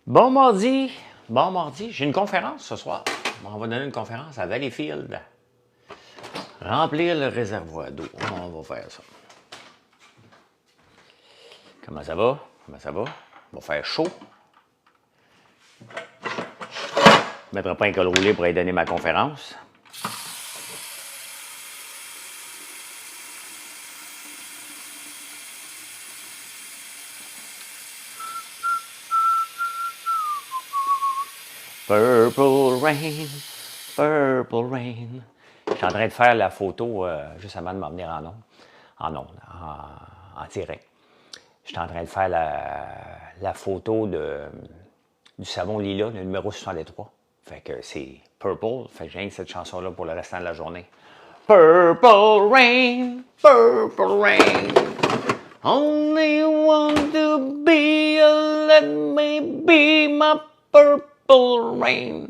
Bon mardi, j'ai une conférence ce soir. On va donner une conférence à Valleyfield. Remplir le réservoir d'eau. On va faire ça. Comment ça va? Comment ça va? On va faire chaud. Je ne mettrai pas un col roulé pour aller donner ma conférence. Purple rain, purple rain. Je suis en train de faire la photo juste avant de m'en venir en direct. Je suis en train de faire la photo du savon lilas, le numéro 63. Fait que c'est Purple. Fait que j'ai cette chanson-là pour le restant de la journée. Purple rain, purple rain. Only want to be, let me be my purple rain.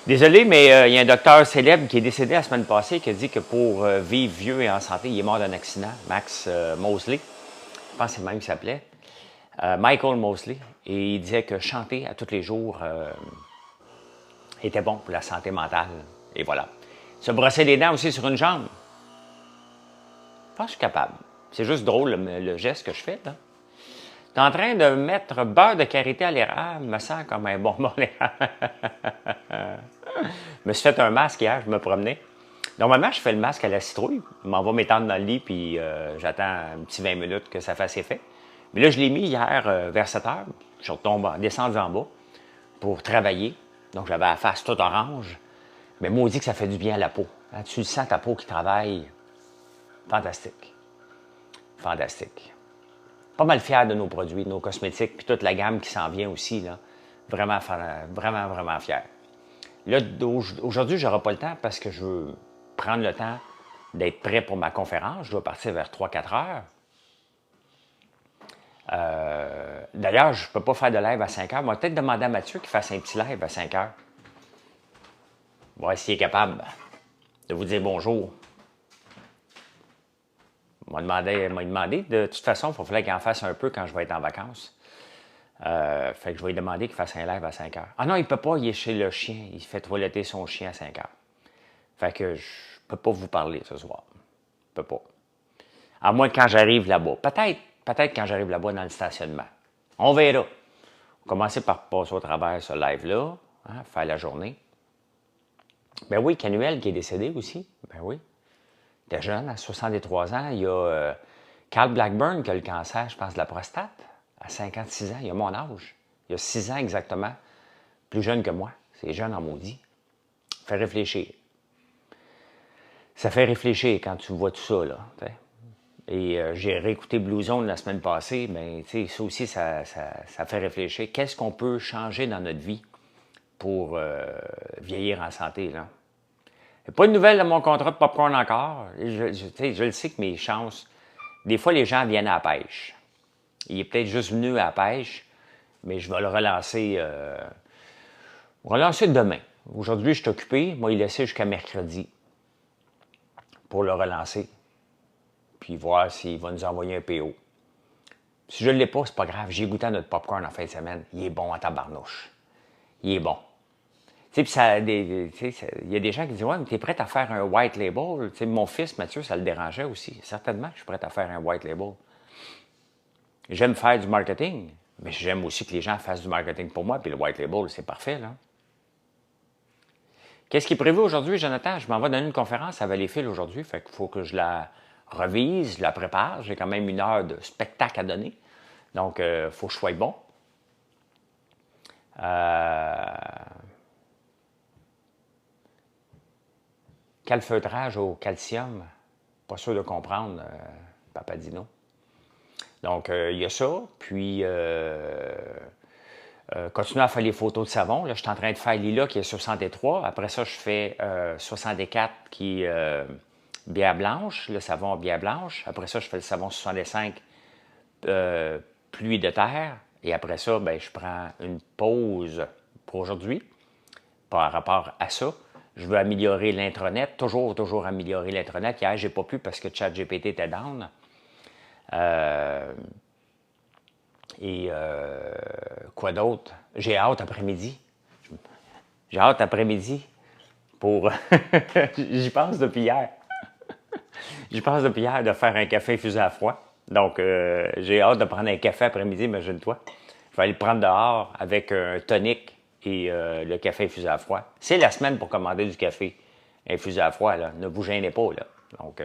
Désolé, mais il y a un docteur célèbre qui est décédé la semaine passée qui a dit que pour vivre vieux et en santé, il est mort d'un accident. Max Mosley, je pense que c'est le même qui s'appelait. Michael Mosley. Et il disait que chanter à tous les jours était bon pour la santé mentale. Et voilà. Se brosser les dents aussi sur une jambe. Je pense que je suis capable. C'est juste drôle le geste que je fais, là. Tu es en train de mettre beurre de karité à l'érable, me sent comme un bonbon l'érable. Je me suis fait un masque hier, je me promenais. Normalement, je fais le masque à la citrouille. Je m'en vais m'étendre dans le lit, puis j'attends un petit 20 minutes que ça fasse effet. Mais là, je l'ai mis hier vers 7 heures. Je suis descendu en bas pour travailler. Donc, j'avais la face toute orange. Mais moi, on dit que ça fait du bien à la peau. Hein, tu le sens, ta peau qui travaille. Fantastique. Fantastique. Pas mal fier de nos produits, de nos cosmétiques, puis toute la gamme qui s'en vient aussi. Là. Vraiment, vraiment, vraiment fier. Là, aujourd'hui, je n'aurai pas le temps parce que je veux prendre le temps d'être prêt pour ma conférence. Je dois partir vers 3-4 heures. D'ailleurs, je ne peux pas faire de live à 5 heures. On va peut-être demander à Mathieu qu'il fasse un petit live à 5 heures. On va voir s'il est capable de vous dire bonjour. Il m'a demandé, de toute façon, il va falloir qu'il en fasse un peu quand je vais être en vacances. Fait que je vais lui demander qu'il fasse un live à 5 heures. Ah non, il ne peut pas, il est chez le chien. Il fait toiletter son chien à 5 heures. Fait que je ne peux pas vous parler ce soir. Je ne peux pas. À moins que quand j'arrive là-bas. Peut-être quand j'arrive là-bas dans le stationnement. On verra. On va commencer par passer au travers ce live-là, hein, faire la journée. Ben oui, Canuel qui est décédé aussi. Ben oui. Il était jeune, à 63 ans. Il y a Carl Blackburn qui a le cancer, je pense, de la prostate, à 56 ans. Il a mon âge. Il a 6 ans exactement. Plus jeune que moi. C'est jeune en maudit. Ça fait réfléchir. Ça fait réfléchir quand tu vois tout ça, là. T'sais. Et j'ai réécouté Blue Zone la semaine passée, mais ça aussi, ça fait réfléchir. Qu'est-ce qu'on peut changer dans notre vie pour vieillir en santé, là? Il n'y a pas de nouvelles de mon contrat de popcorn encore. Je le sais que mes chances... Des fois, les gens viennent à la pêche. Il est peut-être juste venu à la pêche, mais je vais le relancer demain. Aujourd'hui, je suis occupé. Moi, il laissé jusqu'à mercredi pour le relancer. Puis voir s'il va nous envoyer un PO. Si je ne l'ai pas, c'est pas grave. J'ai goûté à notre popcorn en fin de semaine. Il est bon à tabarnouche. Il est bon. Tu sais, il y a des gens qui disent « Ouais, mais t'es prêt à faire un white label? » Tu sais, mon fils, Mathieu, ça le dérangeait aussi. Certainement que je suis prêt à faire un white label. J'aime faire du marketing, mais j'aime aussi que les gens fassent du marketing pour moi, puis le white label, c'est parfait, là. Qu'est-ce qui est prévu aujourd'hui, Jonathan? Je m'en vais donner une conférence à Valleyfield aujourd'hui, fait qu'il faut que je la revise, je la prépare. J'ai quand même 1 heure de spectacle à donner, donc il faut que je sois bon. Calfeutrage au calcium, pas sûr de comprendre, Papadino. Donc, il y a ça, puis continuer à faire les photos de savon. Là, je suis en train de faire Lila qui est 63. Après ça, je fais 64 qui est bière blanche, le savon bière blanche. Après ça, je fais le savon 65 pluie de terre. Et après ça, ben, je prends une pause pour aujourd'hui par rapport à ça. Je veux améliorer l'intranet, toujours améliorer l'intranet. Hier, j'ai pas pu parce que ChatGPT était down. Et quoi d'autre? J'ai hâte après-midi. J'ai hâte après-midi pour... J'y pense depuis hier. J'y pense depuis hier de faire un café infusé à froid. Donc, j'ai hâte de prendre un café après-midi, imagine-toi. Je vais aller le prendre dehors avec un tonic et le café infusé à froid. C'est la semaine pour commander du café infusé à froid, là. Ne vous gênez pas, là. Donc,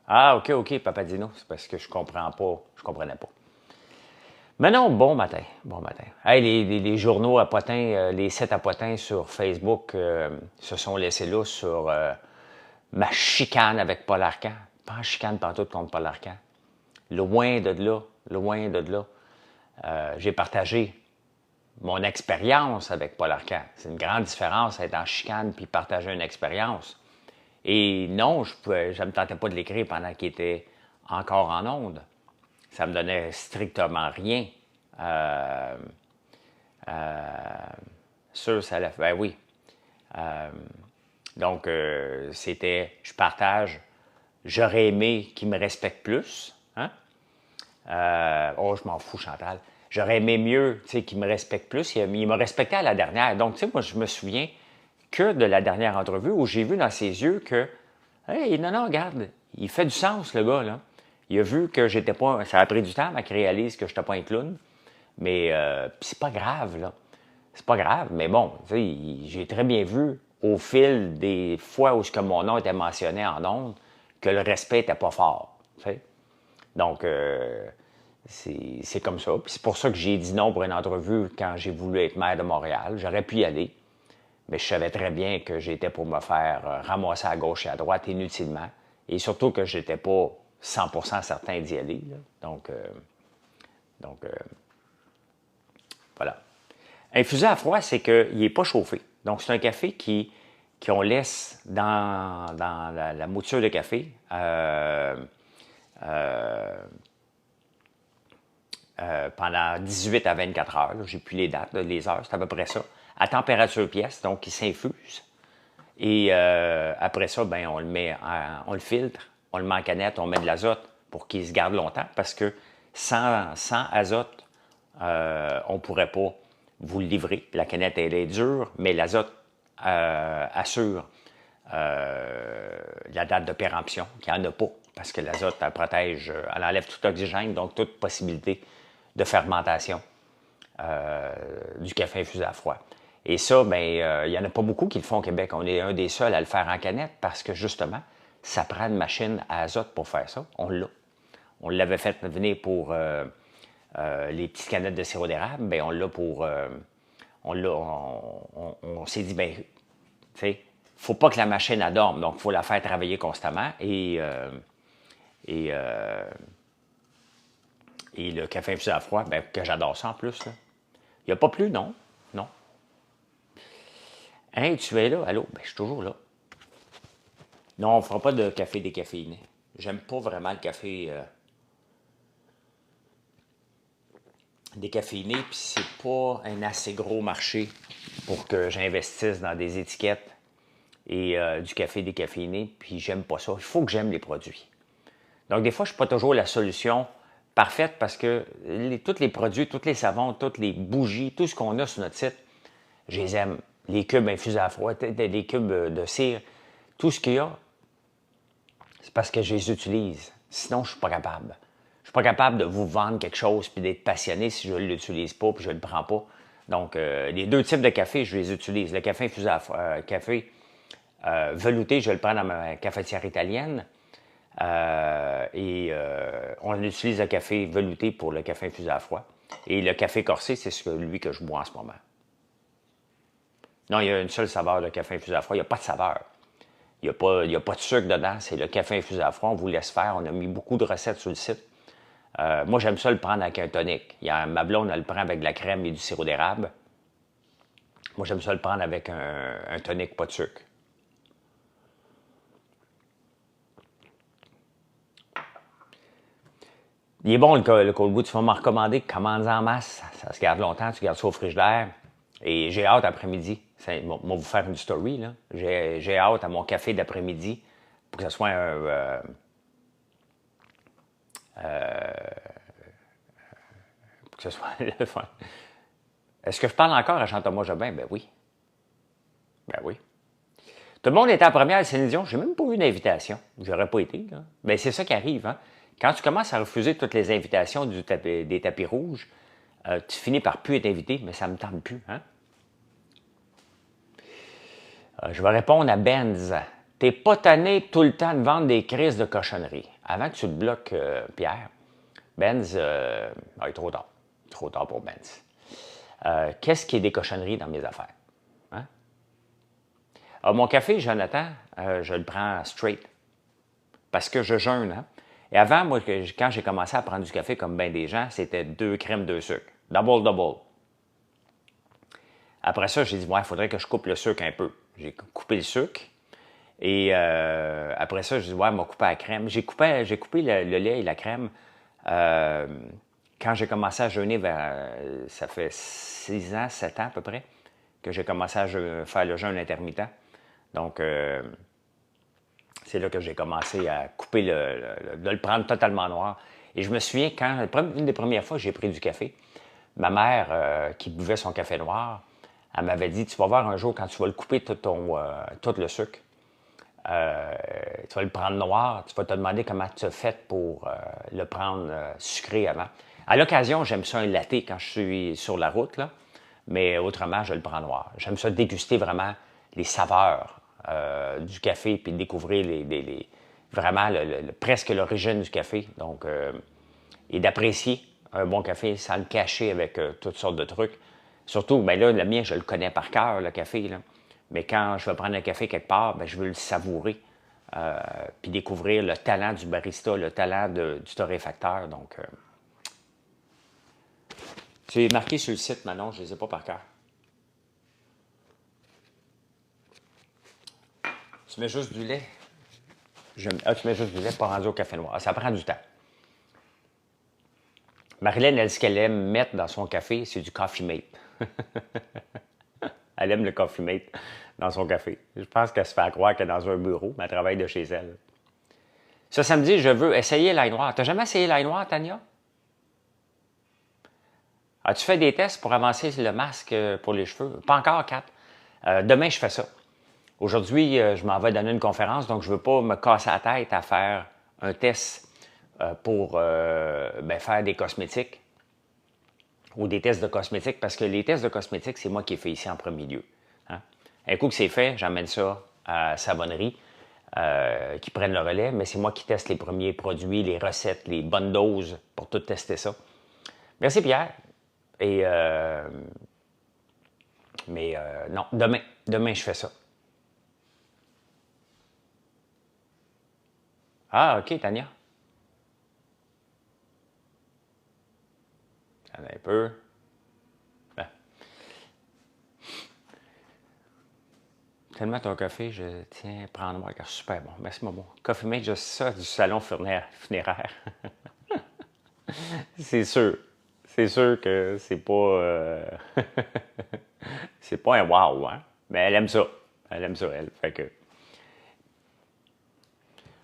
ah, OK, Papadino. C'est parce que je comprends pas. Je comprenais pas. Mais non, bon matin. Bon matin. Hey, les journaux à potins, les sites à potins sur Facebook se sont laissés là sur ma chicane avec Paul Arcand. Pas en chicane pantoute contre Paul Arcand. Loin de là. Loin de là. J'ai partagé mon expérience avec Paul Arcand. C'est une grande différence être en chicane puis partager une expérience. Et non, je ne me tentais pas de l'écrire pendant qu'il était encore en onde. Ça me donnait strictement rien. Sûr, ça l'a fait. Ben oui. Donc, c'était, je partage, j'aurais aimé qu'il me respecte plus. Hein? Oh, je m'en fous, Chantal. J'aurais aimé mieux, tu sais, qu'il me respecte plus. Il m'a respecté à la dernière. Donc, tu sais, moi, je me souviens que de la dernière entrevue où j'ai vu dans ses yeux que, hey, non, regarde, il fait du sens, le gars, là. Il a vu que j'étais pas. Ça a pris du temps avant qu'il réalise que je n'étais pas un clown. Mais c'est pas grave, là. C'est pas grave, mais bon, tu sais, j'ai très bien vu au fil des fois où mon nom était mentionné en ondes que le respect n'était pas fort. Tu sais. Donc, c'est comme ça. Puis c'est pour ça que j'ai dit non pour une entrevue quand j'ai voulu être maire de Montréal. J'aurais pu y aller, mais je savais très bien que j'étais pour me faire ramasser à gauche et à droite inutilement. Et surtout que je n'étais pas 100% certain d'y aller. Là. Donc, voilà. Infusé à froid, c'est qu'il n'est pas chauffé. Donc, c'est un café qu'on laisse dans la mouture de café pendant 18 à 24 heures. J'ai plus les dates, les heures, c'est à peu près ça. À température pièce, donc il s'infuse. Et après ça, ben, on le filtre, on le met en canette, on met de l'azote pour qu'il se garde longtemps parce que sans azote, on ne pourrait pas vous le livrer. La canette, elle est dure, mais l'azote assure la date de péremption, qu'il n'y en a pas, parce que l'azote, elle protège, elle enlève tout oxygène, donc toute possibilité de fermentation du café infusé à froid. Et ça, bien, il n'y en a pas beaucoup qui le font au Québec. On est un des seuls à le faire en canette parce que, justement, ça prend une machine à azote pour faire ça. On l'a. On l'avait fait venir pour les petites canettes de sirop d'érable. Bien, on l'a pour... on s'est dit, bien, tu sais, il ne faut pas que la machine adorme. Donc, il faut la faire travailler constamment. Et le café infusé à froid, bien, que j'adore ça en plus. Il n'y a pas plus, non? Non. Hein, tu es là? Allô? Ben, je suis toujours là. Non, on ne fera pas de café décaféiné. J'aime pas vraiment le café décaféiné, puis c'est pas un assez gros marché pour que j'investisse dans des étiquettes et du café décaféiné, puis j'aime pas ça. Il faut que j'aime les produits. Donc, des fois, je ne suis pas toujours la solution parfaite parce que tous les produits, tous les savons, toutes les bougies, tout ce qu'on a sur notre site, je les aime. Les cubes infusés à froid, les cubes de cire, tout ce qu'il y a, c'est parce que je les utilise. Sinon, je ne suis pas capable. Je ne suis pas capable de vous vendre quelque chose puis d'être passionné si je ne l'utilise pas puis je ne le prends pas. Donc, les deux types de café, je les utilise. Le café infusé à café velouté, je le prends dans ma cafetière italienne. On utilise le café velouté pour le café infusé à froid. Et le café corsé, c'est celui que je bois en ce moment. Non, il y a une seule saveur de café infusé à froid. Il n'y a pas de saveur. Il n'y a pas de sucre dedans. C'est le café infusé à froid. On vous laisse faire. On a mis beaucoup de recettes sur le site. Moi, j'aime ça le prendre avec un tonic. Ma blonde, elle le prend avec de la crème et du sirop d'érable. Moi, j'aime ça le prendre avec un tonic, pas de sucre. Il est bon, le cold brew. Tu vas m'en recommander. Commande en masse. Ça se garde longtemps. Tu gardes ça au frigidaire. Et j'ai hâte après-midi. Moi, vous faire une story, là. J'ai hâte à mon café d'après-midi pour que ce soit pour que ce soit le fun. Est-ce que je parle encore à Jean-Thomas Jobin? Ben oui. Ben oui. Tout le monde était en première à Céline Dion. J'ai même pas eu d'invitation. J'aurais pas été. Là. Ben c'est ça qui arrive. Hein? Quand tu commences à refuser toutes les invitations des tapis rouges, tu finis par plus être invité, mais ça me tente plus. Hein? Je vais répondre à Benz. T'es pas tanné tout le temps de vendre des crises de cochonneries. Avant que tu le bloques, Pierre, Benz, il est trop tard. Trop tard pour Benz. Qu'est-ce qui est des cochonneries dans mes affaires? Hein? Mon café, Jonathan, je le prends straight. Parce que je jeûne. Hein? Et avant, moi, quand j'ai commencé à prendre du café comme bien des gens, c'était 2 crèmes, 2 sucres. Double, double. Après ça, j'ai dit, ouais, il faudrait que je coupe le sucre un peu. J'ai coupé le sucre. Et après ça, j'ai dit, ouais, m'a coupé la crème. J'ai coupé le lait et la crème quand j'ai commencé à jeûner ça fait 6 ans, 7 ans à peu près, que j'ai commencé à faire le jeûne intermittent. Donc, c'est là que j'ai commencé à couper de le prendre totalement noir. Et je me souviens, une des premières fois que j'ai pris du café, ma mère, qui buvait son café noir, elle m'avait dit, tu vas voir un jour, quand tu vas le couper tout le sucre, tu vas le prendre noir, tu vas te demander comment tu as fait pour le prendre sucré avant. À l'occasion, j'aime ça un latte quand je suis sur la route, là, mais autrement, je le prends noir. J'aime ça déguster vraiment les saveurs du café, puis découvrir vraiment presque l'origine du café. Donc, et d'apprécier un bon café sans le cacher avec toutes sortes de trucs. Surtout, ben là, le mien, je le connais par cœur, le café, là. Mais quand je vais prendre un café quelque part, ben, je veux le savourer. Puis découvrir le talent du barista, le talent du torréfacteur. Donc, c'est marqué sur le site, Manon, je ne les ai pas par cœur. Tu mets juste du lait. Tu mets juste du lait, pas rendu au café noir. Ça prend du temps. Marilyn, elle, ce qu'elle aime mettre dans son café, c'est du Coffee Mate. Elle aime le Coffee Mate dans son café. Je pense qu'elle se fait croire qu'elle est dans un bureau, mais elle travaille de chez elle. Ce samedi, je veux essayer l'ail noir. T'as jamais essayé l'ail noir, Tania? As-tu fait des tests pour avancer le masque pour les cheveux? Pas encore, Kat. Demain, je fais ça. Aujourd'hui, je m'en vais donner une conférence, donc je ne veux pas me casser la tête à faire un test pour faire des cosmétiques ou des tests de cosmétiques, parce que les tests de cosmétiques, c'est moi qui ai fait ici en premier lieu. Hein? Un coup que c'est fait, j'emmène ça à Savonnerie, qui prennent le relais, mais c'est moi qui teste les premiers produits, les recettes, les bonnes doses pour tout tester ça. Merci Pierre. Et non, demain je fais ça. Ah, OK, Tania. Attends un peu. Ben. Tellement ton café, je tiens à prendre moi. Super bon. Merci, Momo. Coffee Mate, juste ça du salon funéraire. C'est sûr. C'est sûr que c'est pas... c'est pas un wow, hein? Mais elle aime ça. Elle aime ça, elle. Fait que...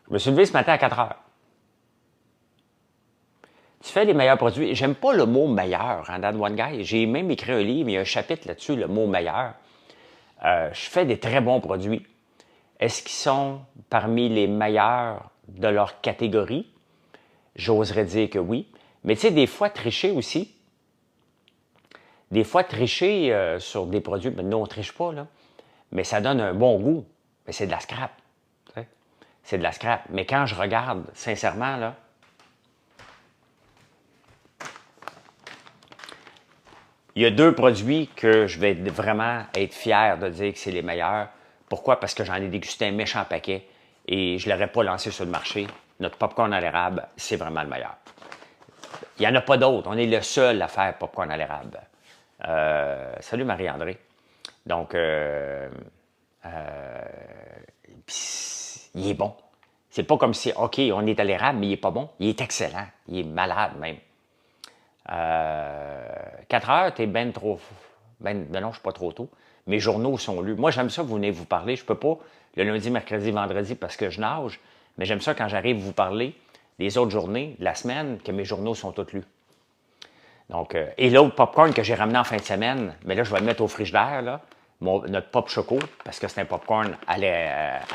Je me suis levé ce matin à 4 heures. Tu fais les meilleurs produits. J'aime pas le mot meilleur en Dan One Guy. J'ai même écrit un livre, il y a un chapitre là-dessus, le mot meilleur. Je fais des très bons produits. Est-ce qu'ils sont parmi les meilleurs de leur catégorie? J'oserais dire que oui. Mais tu sais, des fois, tricher aussi. Des fois, tricher sur des produits, ben, nous, on ne triche pas, là. Mais ça donne un bon goût. Mais c'est de la scrap. C'est de la scrap. Mais quand je regarde, sincèrement, là, il y a 2 produits que je vais vraiment être fier de dire que c'est les meilleurs. Pourquoi? Parce que j'en ai dégusté un méchant paquet et je ne l'aurais pas lancé sur le marché. Notre popcorn à l'érable, c'est vraiment le meilleur. Il n'y en a pas d'autres. On est le seul à faire popcorn à l'érable. Salut Marie-André. Donc, il est bon. C'est pas comme si, OK, on est à l'érable, mais il n'est pas bon. Il est excellent. Il est malade même. 4 heures, t'es ben trop... Ben non, je suis pas trop tôt. Mes journaux sont lus. Moi, j'aime ça, vous venez vous parler. Je peux pas le lundi, mercredi, vendredi parce que je nage, mais j'aime ça quand j'arrive vous parler les autres journées de la semaine, que mes journaux sont tous lus. Donc, et l'autre popcorn que j'ai ramené en fin de semaine, mais là, je vais le mettre au frigidaire, là, notre pop choco, parce que c'est un popcorn à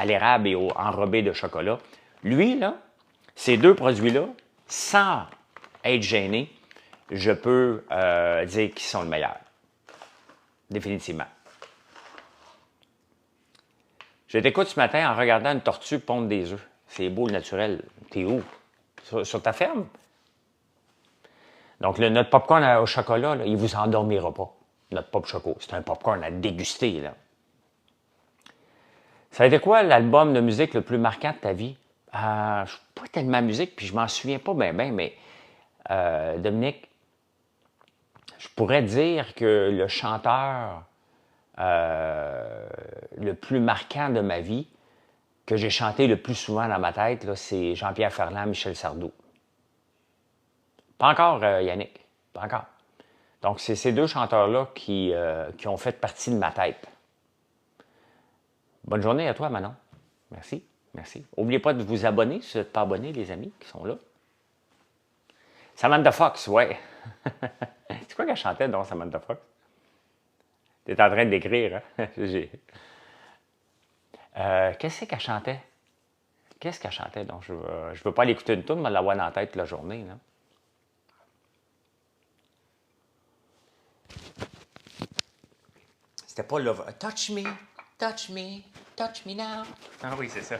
l'érable et enrobé de chocolat. Lui, là, ces deux produits-là, sans être gêné, je peux dire qu'ils sont le meilleur. Définitivement. Je t'écoute ce matin en regardant une tortue pondre des œufs. C'est beau, le naturel. T'es où? Sur ta ferme? Donc, notre popcorn au chocolat, là, il ne vous endormira pas. Notre pop choco. C'est un popcorn à déguster, là. Ça a été quoi l'album de musique le plus marquant de ta vie? Je ne suis pas tellement musique, puis je m'en souviens pas bien, mais Dominique, je pourrais dire que le chanteur le plus marquant de ma vie, que j'ai chanté le plus souvent dans ma tête, c'est Jean-Pierre Ferland, Michel Sardou. Pas encore, Yannick. Pas encore. Donc, c'est ces deux chanteurs-là qui ont fait partie de ma tête. Bonne journée à toi, Manon. Merci. Merci. N'oubliez pas de vous abonner si vous n'êtes pas abonnés, les amis qui sont là. Samantha Fox, ouais. C'est quoi qu'elle chantait, donc, Samantha Fox? Tu es en train d'écrire, hein? Qu'est-ce qu'elle chantait? Qu'est-ce qu'elle chantait? Donc, je ne veux pas l'écouter une tourne, mais l'avoir dans la tête toute la journée, là. C'était pas Love. Touch me, touch me, touch me now. Ah oui, c'est ça.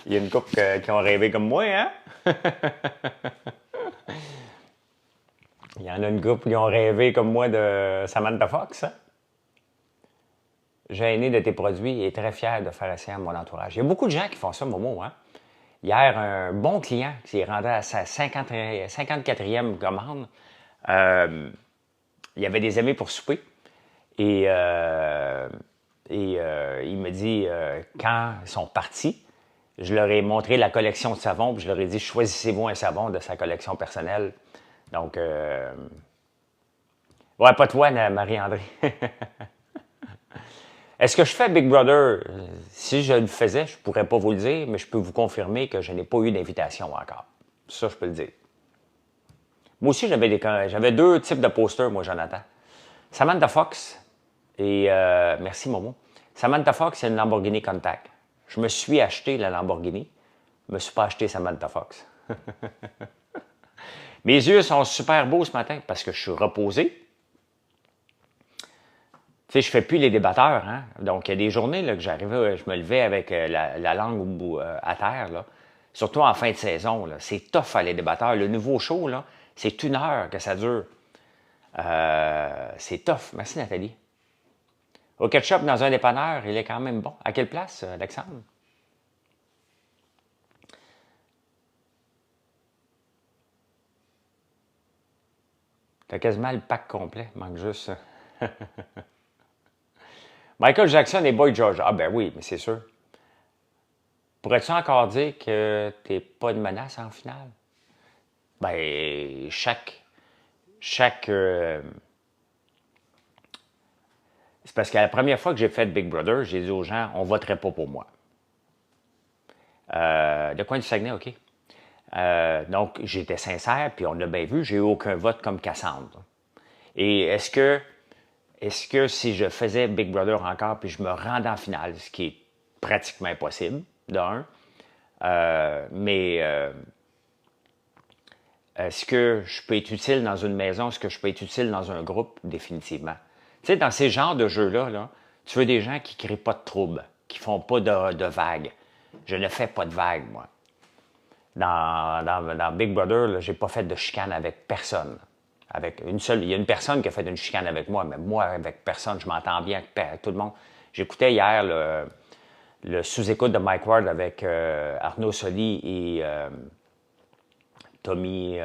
Il y a une couple qui ont rêvé comme moi, hein? Il y en a une couple qui ont rêvé comme moi de Samantha Fox, hein? Gêné de tes produits et très fier de faire essayer à mon entourage. Il y a beaucoup de gens qui font ça, Momo, hein? Hier, un bon client qui est rendu à sa 54e commande, il y avait des amis pour souper et il me dit, quand ils sont partis, je leur ai montré la collection de savons, puis je leur ai dit, choisissez-vous un savon de sa collection personnelle. Donc, ouais, pas toi, Marie-André. Est-ce que je fais Big Brother? Si je le faisais, je ne pourrais pas vous le dire, mais je peux vous confirmer que je n'ai pas eu d'invitation encore. Ça, je peux le dire. Moi aussi, j'avais deux types de posters, moi, Jonathan. Samantha Fox et... merci, Momo. Samantha Fox, c'est une Lamborghini Countach. Je me suis acheté la Lamborghini. Je ne me suis pas acheté Samantha Fox. Mes yeux sont super beaux ce matin parce que je suis reposé. Tu sais, je ne fais plus les débatteurs, hein? Donc, il y a des journées là, que j'arrivais, je me levais avec la langue à terre, là. Surtout en fin de saison, là. C'est tough à les débatteurs. Le nouveau show, là, c'est 1 heure que ça dure. C'est tough. Merci, Nathalie. Au ketchup, dans un dépanneur, il est quand même bon. À quelle place, Alexandre? T'as quasiment le pack complet. Il manque juste... Michael Jackson et Boy George. Ah ben oui, mais c'est sûr. Pourrais-tu encore dire que t'es pas une menace en finale? Ben, c'est parce que la première fois que j'ai fait Big Brother, j'ai dit aux gens, on voterait pas pour moi. De coin du Saguenay, OK. Donc, j'étais sincère, puis on l'a bien vu, j'ai eu aucun vote comme Cassandre. Et est-ce que si je faisais Big Brother encore, puis je me rendais en finale, ce qui est pratiquement impossible, d'un, mais est-ce que je peux être utile dans une maison? Est-ce que je peux être utile dans un groupe? Définitivement. Tu sais, dans ces genres de jeux-là, là, tu veux des gens qui ne créent pas de troubles, qui ne font pas de vagues. Je ne fais pas de vagues, moi. Dans Big Brother, je n'ai pas fait de chicane avec personne. Il y a une personne qui a fait une chicane avec moi, mais moi, avec personne, je m'entends bien avec tout le monde. J'écoutais hier le sous-écoute de Mike Ward avec Arnaud Soli et Tommy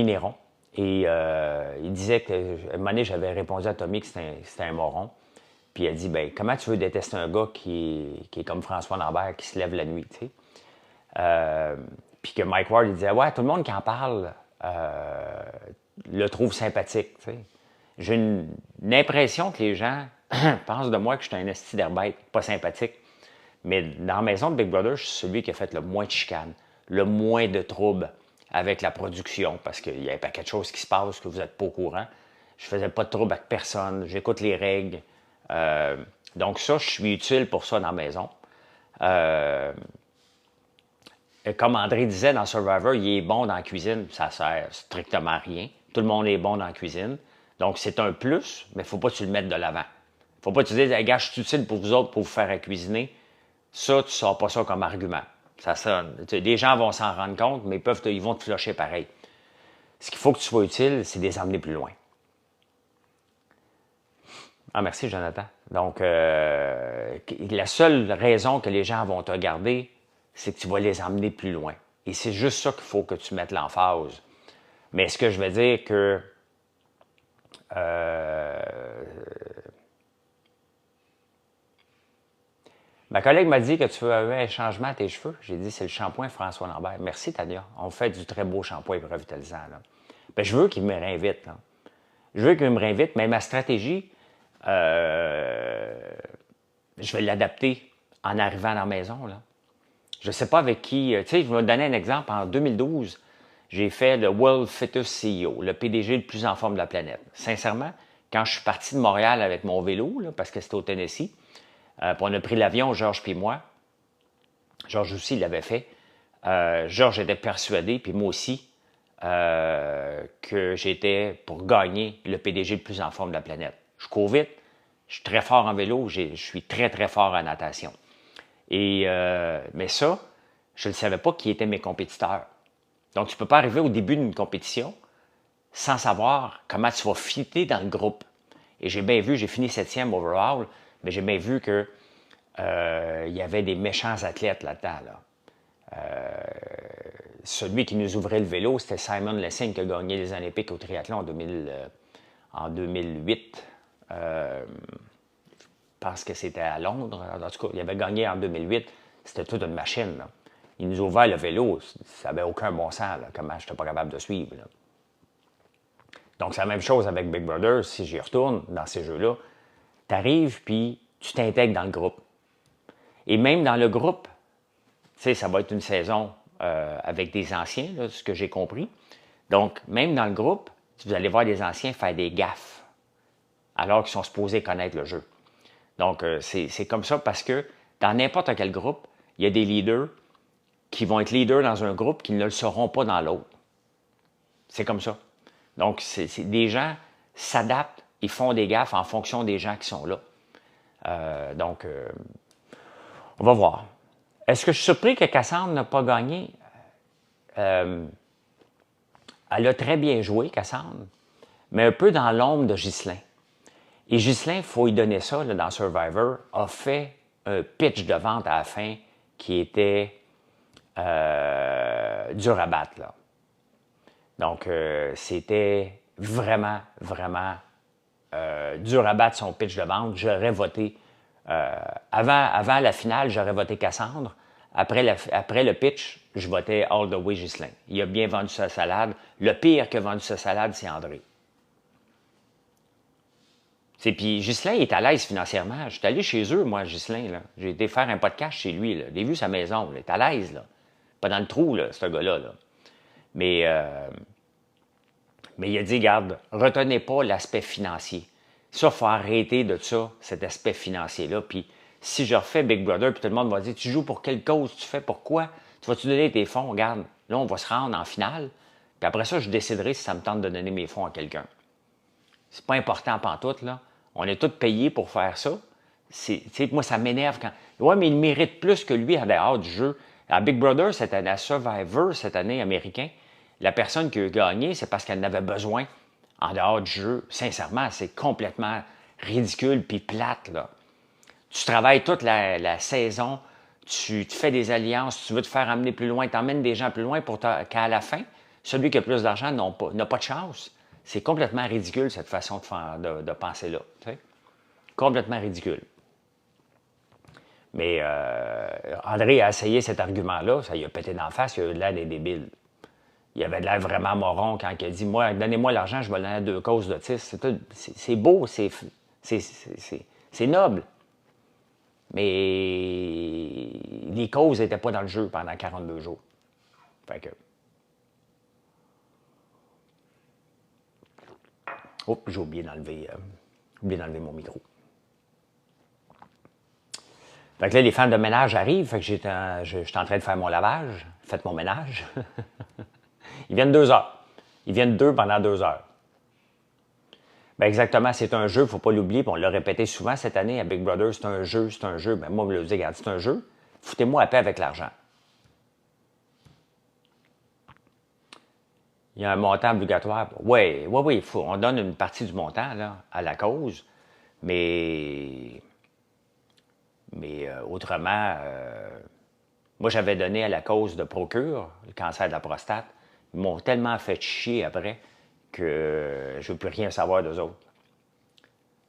Néron. Et il disait que, un moment donné, j'avais répondu à Tommy que c'était un moron. Puis il a dit, ben comment tu veux détester un gars qui est comme François Lambert, qui se lève la nuit, tu sais? Puis que Mike Ward, il disait, ouais, tout le monde qui en parle le trouvent sympathique. T'sais. J'ai une impression que les gens pensent de moi que je suis un esti d'herbette, pas sympathique. Mais dans la maison de Big Brother, je suis celui qui a fait le moins de chicanes, le moins de troubles avec la production, parce qu'il y a un paquet de choses qui se passent que vous n'êtes pas au courant. Je faisais pas de trouble avec personne, j'écoute les règles. Donc ça, je suis utile pour ça dans la maison. Comme André disait dans Survivor, il est bon dans la cuisine, ça sert strictement à rien. Tout le monde est bon dans la cuisine. Donc c'est un plus, mais il ne faut pas que tu le mettes de l'avant. Il ne faut pas que tu dises, hey, gars, je suis utile pour vous autres pour vous faire à cuisiner. Ça, tu ne sors pas ça comme argument. Ça sonne. Les gens vont s'en rendre compte, mais ils vont te flusher pareil. Ce qu'il faut que tu sois utile, c'est de les emmener plus loin. Ah, merci, Jonathan. Donc, la seule raison que les gens vont te regarder, c'est que tu vas les emmener plus loin. Et c'est juste ça qu'il faut que tu mettes l'emphase. Mais ce que je veux dire que ma collègue m'a dit que tu avais un changement à tes cheveux. J'ai dit, c'est le shampoing François Lambert. Merci, Tania. On fait du très beau shampoing revitalisant. Là. Ben, je veux qu'il me réinvite. Là. Je veux qu'il me réinvite, mais ma stratégie, je vais l'adapter en arrivant à la maison. Là. Je ne sais pas avec qui. Tu sais, je vais te donner un exemple. En 2012, j'ai fait le World Fittest CEO, le PDG le plus en forme de la planète. Sincèrement, quand je suis parti de Montréal avec mon vélo, là, parce que c'était au Tennessee, puis on a pris l'avion, Georges puis moi. Georges aussi l'avait fait. Georges était persuadé, puis moi aussi, que j'étais pour gagner le PDG le plus en forme de la planète. Je cours vite, je suis très fort en vélo, je suis très, très fort en natation. Mais ça, je ne savais pas qui étaient mes compétiteurs. Donc, tu ne peux pas arriver au début d'une compétition sans savoir comment tu vas fitter dans le groupe. Et j'ai bien vu, j'ai fini 7e overall, mais j'ai bien vu que il y avait des méchants athlètes là-dedans. Là. Celui qui nous ouvrait le vélo, c'était Simon Lessing qui a gagné les Olympiques au triathlon en 2008. Je pense que c'était à Londres. En tout cas, il avait gagné en 2008. C'était toute une machine. Là. Il nous a ouvert le vélo. Ça n'avait aucun bon sens. Là, comment je n'étais pas capable de suivre. Là. Donc, c'est la même chose avec Big Brother. Si j'y retourne dans ces jeux-là, tu arrives puis tu t'intègres dans le groupe. Et même dans le groupe, tu sais, ça va être une saison avec des anciens, là, ce que j'ai compris. Donc, même dans le groupe, vous allez voir des anciens faire des gaffes, alors qu'ils sont supposés connaître le jeu. Donc, c'est comme ça parce que dans n'importe quel groupe, il y a des leaders qui vont être leaders dans un groupe qui ne le seront pas dans l'autre. C'est comme ça. Donc, des gens s'adaptent, ils font des gaffes en fonction des gens qui sont là. On va voir. Est-ce que je suis surpris que Cassandre n'a pas gagné? Elle a très bien joué, Cassandre, mais un peu dans l'ombre de Ghislain. Et Ghislain, il faut lui donner ça là, dans Survivor, a fait un pitch de vente à la fin qui était dur à battre. Là. Donc, c'était vraiment, vraiment dur à battre son pitch de vente. J'aurais voté. Avant la finale, j'aurais voté Cassandre. Après le pitch, je votais all the way Ghislain. Il a bien vendu sa salade. Le pire qui a vendu sa salade, c'est André. Puis Ghislain est à l'aise financièrement. Je suis allé chez eux, moi, Ghislain. J'ai été faire un podcast chez lui. J'ai vu sa maison. Il est à l'aise. Là. Pas dans le trou, là, ce gars-là. Là. Mais il a dit, garde, retenez pas l'aspect financier. Ça, il faut arrêter de ça, cet aspect financier-là. Puis si je refais Big Brother, puis tout le monde va dire, tu joues pour quelle cause, tu fais pourquoi, tu vas-tu donner tes fonds, regarde, là, on va se rendre en finale, puis après ça, je déciderai si ça me tente de donner mes fonds à quelqu'un. C'est pas important pantoute, là. On est tous payés pour faire ça. Moi, ça m'énerve quand... Ouais, mais il mérite plus que lui en dehors du jeu. À Big Brother, cette année, à Survivor, cette année américain, la personne qui a gagné, c'est parce qu'elle en avait besoin en dehors du jeu. Sincèrement, c'est complètement ridicule puis plate, là. Tu travailles toute la saison, tu te fais des alliances, tu veux te faire amener plus loin, tu emmènes des gens plus loin pour qu'à la fin, celui qui a plus d'argent n'a pas de chance. C'est complètement ridicule, cette façon de penser-là. Tu sais? Complètement ridicule. Mais André a essayé cet argument-là, ça lui a pété d'en face, il a eu l'air des débiles. Il avait l'air vraiment moron quand il a dit, moi, donnez-moi l'argent, je vais le donner à 2 causes d'autisme. C'est beau, c'est noble. Mais les causes n'étaient pas dans le jeu pendant 42 jours. Fait que... Oups, j'ai oublié d'enlever mon micro. Fait que là, les femmes de ménage arrivent, fait que je suis en train de faire mon lavage, faites mon ménage. Ils viennent 2 heures. Ils viennent pendant 2 heures. Ben exactement, c'est un jeu, il ne faut pas l'oublier, on l'a répété souvent cette année à Big Brother, c'est un jeu, c'est un jeu. Ben moi, je me dis, regarde, c'est un jeu, foutez-moi à paix avec l'argent. Il y a un montant obligatoire. Oui, on donne une partie du montant là, à la cause, mais autrement, moi j'avais donné à la cause de Procure, le cancer de la prostate. Ils m'ont tellement fait chier après que je ne veux plus rien savoir d'eux autres.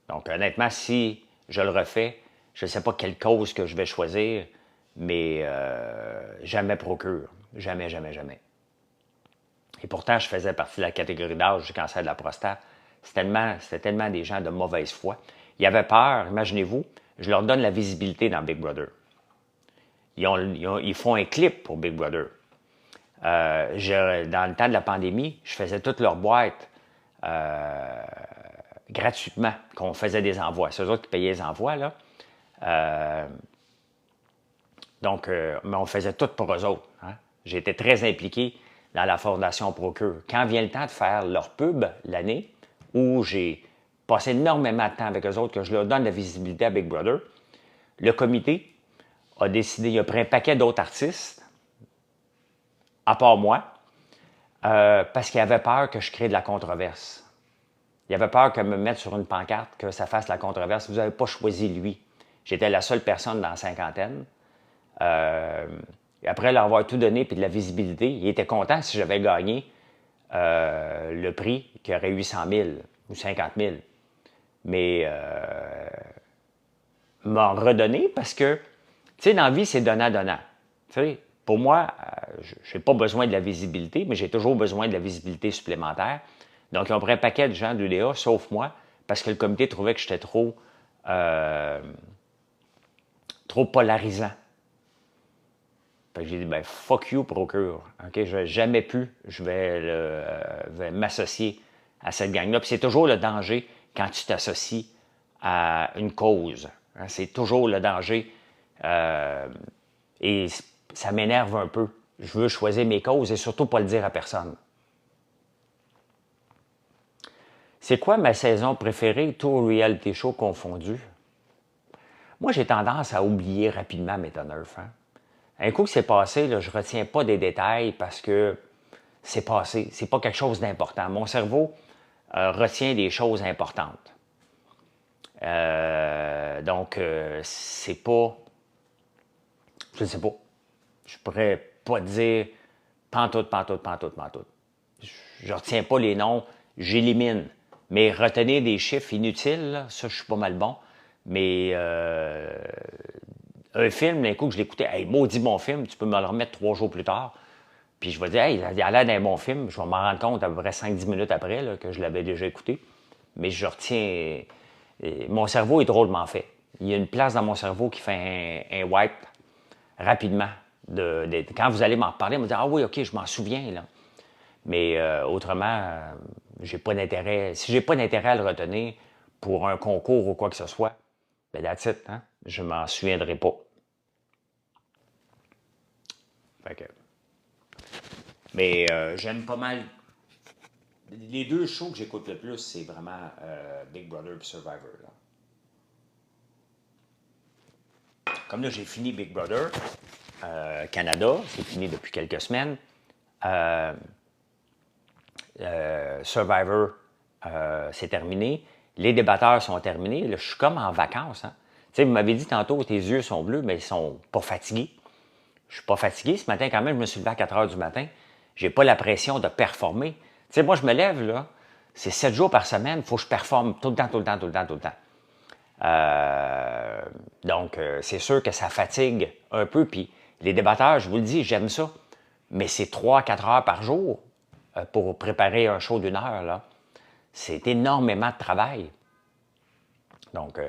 Donc honnêtement, si je le refais, je ne sais pas quelle cause que je vais choisir, mais jamais Procure. Jamais, jamais, jamais. Et pourtant, je faisais partie de la catégorie d'âge du cancer de la prostate. C'était tellement des gens de mauvaise foi. Ils avaient peur, imaginez-vous, je leur donne la visibilité dans Big Brother. Ils font un clip pour Big Brother. Dans le temps de la pandémie, je faisais toutes leurs boîtes gratuitement, qu'on faisait des envois. C'est eux autres qui payaient les envois, là. Mais on faisait tout pour eux autres. Hein? J'ai été très impliqué dans la Fondation Procure. Quand vient le temps de faire leur pub l'année, où j'ai passé énormément de temps avec eux autres, que je leur donne la visibilité à Big Brother, le comité a décidé, il a pris un paquet d'autres artistes, à part moi, parce qu'il avait peur que je crée de la controverse. Il avait peur que me mettre sur une pancarte, que ça fasse la controverse. Vous n'avez pas choisi lui. J'étais la seule personne dans la cinquantaine. Après leur avoir tout donné et de la visibilité, il était content si j'avais gagné le prix, qu'il aurait eu 100 000 ou 50 000. Mais m'en redonner parce que, tu sais, dans la vie, c'est donnant-donnant. Tu sais, pour moi, je n'ai pas besoin de la visibilité, mais j'ai toujours besoin de la visibilité supplémentaire. Donc, ils ont pris un paquet de gens de l'UDA, sauf moi, parce que le comité trouvait que j'étais trop polarisant. Fait que j'ai dit, ben fuck you, Procure. OK, je vais jamais plus, je vais m'associer à cette gang-là. Puis c'est toujours le danger quand tu t'associes à une cause. Hein, c'est toujours le danger. Et ça m'énerve un peu. Je veux choisir mes causes et surtout pas le dire à personne. C'est quoi ma saison préférée, tout reality show confondu? Moi, j'ai tendance à oublier rapidement Métonneuf. Hein? Un coup que c'est passé, là, je ne retiens pas des détails parce que c'est passé. C'est pas quelque chose d'important. Mon cerveau retient des choses importantes. Donc, c'est pas... Je ne sais pas. Je pourrais pas dire pantoute. Je retiens pas les noms, j'élimine. Mais retenir des chiffres inutiles, là, ça, je suis pas mal bon. Mais un film, d'un coup que je l'écoutais, hey, maudit bon film, tu peux me le remettre 3 jours plus tard. Puis je vais dire, hey, il a l'air d'un bon film. Je vais m'en rendre compte à peu près 5-10 minutes après là, que je l'avais déjà écouté. Mais je retiens. Mon cerveau est drôlement fait. Il y a une place dans mon cerveau qui fait un wipe rapidement. Quand vous allez m'en reparler, vous me dire, ah oui, OK, je m'en souviens. Là. Mais autrement, j'ai pas d'intérêt. Si j'ai pas d'intérêt à le retenir pour un concours ou quoi que ce soit, ben that's it, hein? Je m'en souviendrai pas. Fait que... Mais j'aime pas mal. Les 2 shows que j'écoute le plus, c'est vraiment Big Brother et Survivor. Là. Comme là, j'ai fini Big Brother Canada, c'est fini depuis quelques semaines. Survivor, c'est terminé. Les débatteurs sont terminés. Là, je suis comme en vacances. Hein. Tu sais, vous m'avez dit tantôt, tes yeux sont bleus, mais ils sont pas fatigués. Je suis pas fatigué. Ce matin, quand même, je me suis levé à 4 heures du matin. J'ai pas la pression de performer. Tu sais, moi, je me lève, là, c'est 7 jours par semaine, il faut que je performe tout le temps. Donc, c'est sûr que ça fatigue un peu. Puis, les débatteurs, je vous le dis, j'aime ça. Mais c'est 3-4 heures par jour. pour préparer un show d'une heure, là, c'est énormément de travail. Donc,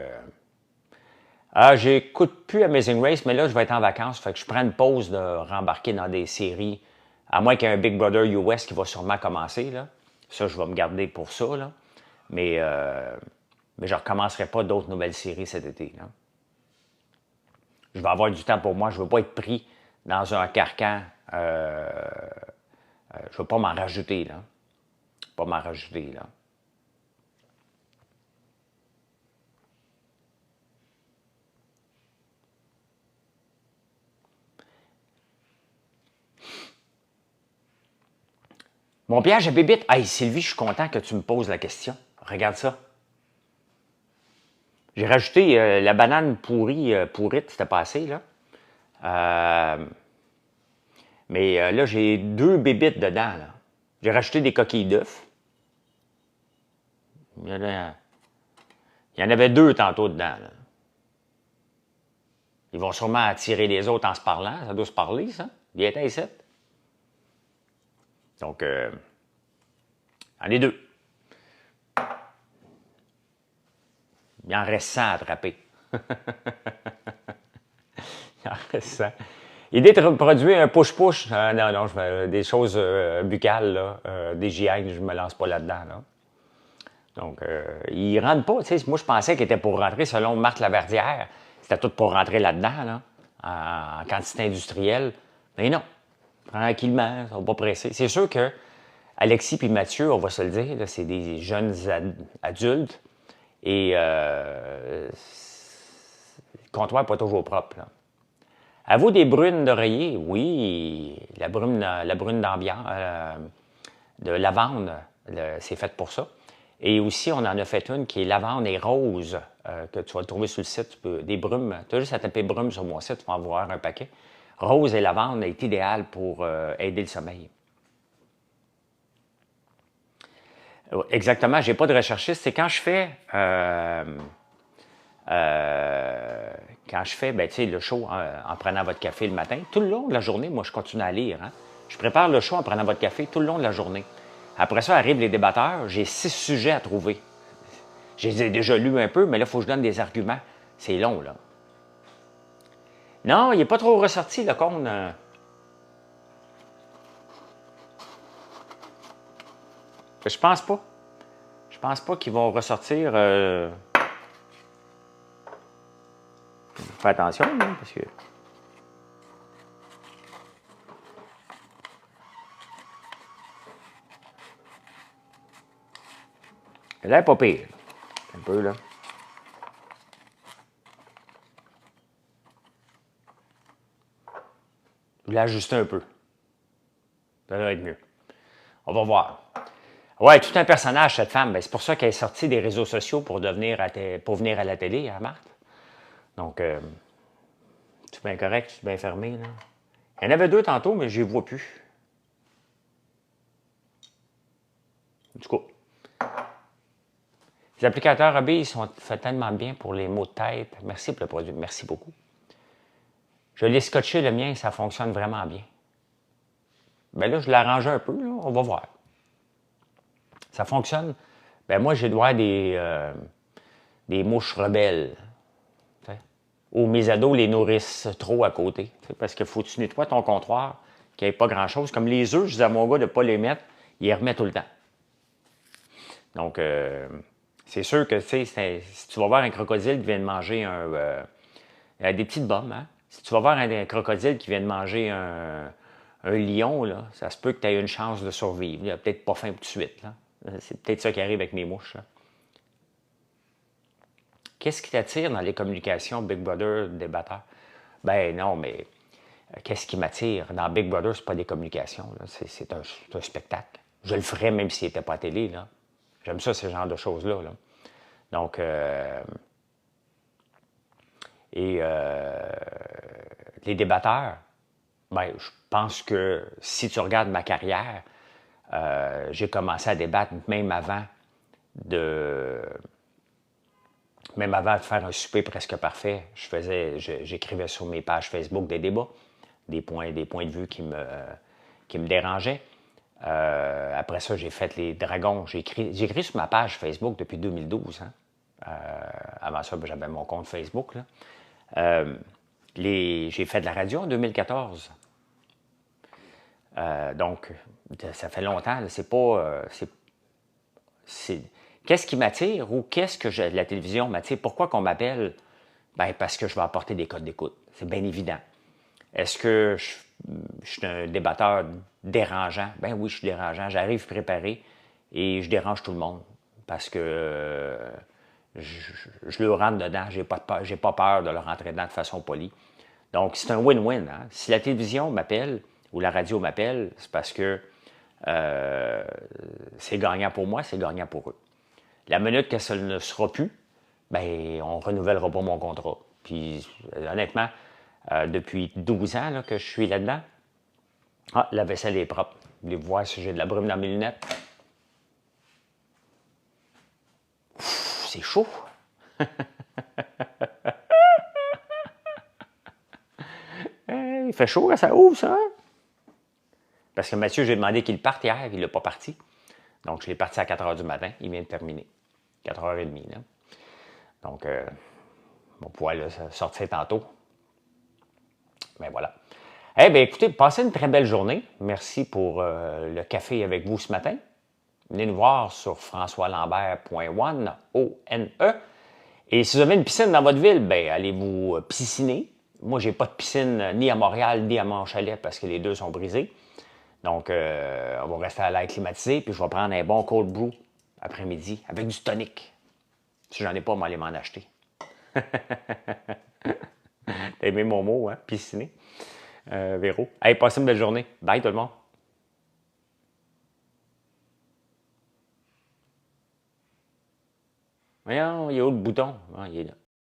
j'écoute plus Amazing Race, mais là, je vais être en vacances, fait que je prends une pause de rembarquer dans des séries, à moins qu'il y ait un Big Brother US qui va sûrement commencer, là. Ça, je vais me garder pour ça, là. Mais je ne recommencerai pas d'autres nouvelles séries cet été, là. Je vais avoir du temps pour moi, je ne veux pas être pris dans un carcan. Je ne veux pas m'en rajouter, là. Pas m'en rajouter, là. Mon piège à bébite. Hey, Sylvie, je suis content que tu me poses la question. Regarde ça. J'ai rajouté la banane pourrite, c'était passé, là. Mais là, j'ai 2 bébites dedans, là. J'ai rajouté des coquilles d'œufs. Il y en avait 2 tantôt dedans, là. Ils vont sûrement attirer les autres en se parlant. Ça doit se parler, ça. Viens ici. Donc, en est 2. Il en reste 100 à attraper. Il en reste 100. L'idée de produire un push-push, non, je fais des choses buccales, là, des GI, je ne me lance pas là-dedans. Là. Donc, ils ne rentrent pas. Tu sais, moi, je pensais qu'il était pour rentrer, selon Marc Laverdière, c'était tout pour rentrer là-dedans, là, en quantité industrielle. Mais non, tranquillement, ils ne sont pas pressés. C'est sûr que Alexis et Mathieu, on va se le dire, c'est des jeunes adultes et le comptoir n'est pas toujours propre. Là. À vous des brunes d'oreiller? Oui, la brune d'ambiance, de lavande, c'est fait pour ça. Et aussi, on en a fait une qui est lavande et rose, que tu vas trouver sur le site. Des brumes, tu as juste à taper brume sur mon site, tu vas en voir un paquet. Rose et lavande est idéal pour aider le sommeil. Exactement, je n'ai pas de recherchiste. C'est quand je fais ben, le show en prenant votre café le matin, tout le long de la journée, moi, je continue à lire. Hein. Je prépare le show en prenant votre café tout le long de la journée. Après ça, arrivent les débatteurs. J'ai 6 sujets à trouver. Je les ai déjà lus un peu, mais là, il faut que je donne des arguments. C'est long, là. Non, il n'est pas trop ressorti, le cône. Je pense pas. Je pense pas qu'ils vont ressortir... Fais attention, hein, parce que... Elle est pas pire. Un peu, là. Je l'ai ajusté un peu. Ça va être mieux. On va voir. Ouais, tout un personnage, cette femme. Ben, c'est pour ça qu'elle est sortie des réseaux sociaux pour venir à la télé, hein, Marthe? Donc, c'est bien correct, c'est bien fermé, là. Il y en avait 2 tantôt, mais je ne les vois plus. Du coup, les applicateurs AB, ils sont faits tellement bien pour les maux de tête. Merci pour le produit. Merci beaucoup. Je l'ai scotché, le mien, ça fonctionne vraiment bien. Bien là, je l'ai arrangé un peu, là, on va voir. Ça fonctionne. Ben moi, j'ai droit à des mouches rebelles. T'sais. Ou mes ados les nourrissent trop à côté. Parce qu'il faut que tu nettoies ton comptoir, qu'il n'y ait pas grand-chose. Comme les œufs, je dis à mon gars de ne pas les mettre, il les remet tout le temps. Donc, c'est sûr que si tu vas voir un crocodile qui vient de manger des petites bombes, hein? Si tu vas voir un crocodile qui vient de manger un lion, là, ça se peut que tu aies une chance de survivre. Il n'a peut-être pas faim tout de suite. Là. C'est peut-être ça qui arrive avec mes mouches. Là. Qu'est-ce qui t'attire dans les communications Big Brother débatteur? Ben non, mais qu'est-ce qui m'attire? Dans Big Brother, c'est pas des communications. C'est un spectacle. Je le ferais même s'il n'était pas à télé. Là. J'aime ça, ce genre de choses-là. Là. Donc, les débatteurs, ben, je pense que si tu regardes ma carrière, j'ai commencé à débattre même avant de faire un souper presque parfait. J'écrivais sur mes pages Facebook des débats, des points de vue qui me dérangeaient. Après ça, j'ai fait les dragons. J'ai écrit sur ma page Facebook depuis 2012. Hein. Avant ça, ben, j'avais mon compte Facebook. J'ai fait de la radio en 2014. Donc, ça fait longtemps. C'est pas... Qu'est-ce qui m'attire ou qu'est-ce que la télévision m'attire? Pourquoi qu'on m'appelle? Ben, parce que je vais apporter des codes d'écoute. C'est bien évident. Est-ce que je suis un débatteur dérangeant? Ben oui, je suis dérangeant. J'arrive préparé et je dérange tout le monde parce que je leur rentre dedans. J'ai pas peur de leur rentrer dedans de façon polie. Donc, c'est un win-win. Hein? Si la télévision m'appelle ou la radio m'appelle, c'est parce que c'est gagnant pour moi, c'est gagnant pour eux. La minute que ça ne sera plus, ben, on ne renouvellera pas mon contrat. Puis, honnêtement, depuis 12 ans là, que je suis là-dedans, la vaisselle est propre. Vous voulez voir si j'ai de la brume dans mes lunettes? C'est chaud. Il fait chaud quand ça ouvre, ça. Parce que Mathieu, j'ai demandé qu'il parte hier, il n'a pas parti. Donc, je l'ai parti à 4 h du matin. Il vient de terminer. 4 h 30. Là. Donc, on va pouvoir sortir tantôt. Mais voilà. Eh bien, écoutez, passez une très belle journée. Merci pour le café avec vous ce matin. Venez nous voir sur françoislambert.one, O-N-E. Et si vous avez une piscine dans votre ville, bien, allez vous pisciner. Moi, j'ai pas de piscine ni à Montréal, ni à Montchalet parce que les deux sont brisés. Donc, on va rester à l'air climatisé, puis je vais prendre un bon cold brew après-midi avec du tonic. Si j'en ai pas, on va aller m'en acheter. T'as aimé mon mot, hein? Pisciner. Véro. Hey, passez une belle journée. Bye tout le monde. Voyons, il y a où le bouton? Ah, il est là.